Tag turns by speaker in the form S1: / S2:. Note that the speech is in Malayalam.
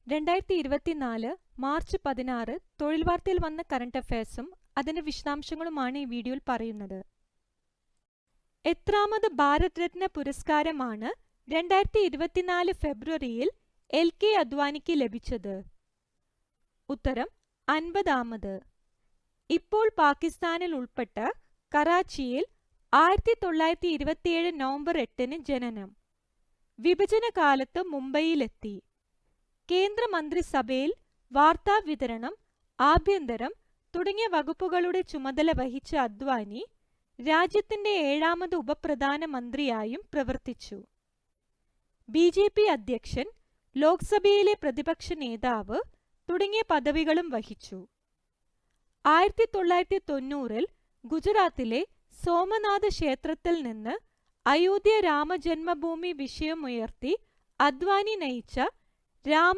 S1: 2024 മാർച്ച് 16 തൊഴിൽ വാർത്തയിൽ വന്ന കറണ്ട് അഫയേഴ്സും അതിന്റെ വിശദാംശങ്ങളുമാണ് ഈ വീഡിയോയിൽ പറയുന്നത്. എത്രാമത് ഭാരത് രത്ന പുരസ്കാരമാണ് 2024 ഫെബ്രുവരിയിൽ LK അദ്വാനിക്ക് ലഭിച്ചത്? ഉത്തരം 50ാമത്. ഇപ്പോൾ പാകിസ്ഥാനിൽ ഉൾപ്പെട്ട കറാച്ചിയിൽ 1927 നവംബർ 8 ജനനം. വിഭജനകാലത്ത് മുംബൈയിലെത്തി. കേന്ദ്രമന്ത്രിസഭയിൽ വാർത്താവിതരണം, ആഭ്യന്തരം തുടങ്ങിയ വകുപ്പുകളുടെ ചുമതല വഹിച്ച അദ്വാനി രാജ്യത്തിന്റെ 7ാമത് ഉപപ്രധാനമന്ത്രിയായും പ്രവർത്തിച്ചു. BJP അധ്യക്ഷൻ, ലോക്സഭയിലെ പ്രതിപക്ഷ നേതാവ് തുടങ്ങിയ പദവികളും വഹിച്ചു. 1990-ൽ ഗുജറാത്തിലെ സോമനാഥ് ക്ഷേത്രത്തിൽ നിന്ന് അയോധ്യ രാമജന്മഭൂമി വിഷയമുയർത്തി അദ്വാനി നയിച്ച രാമ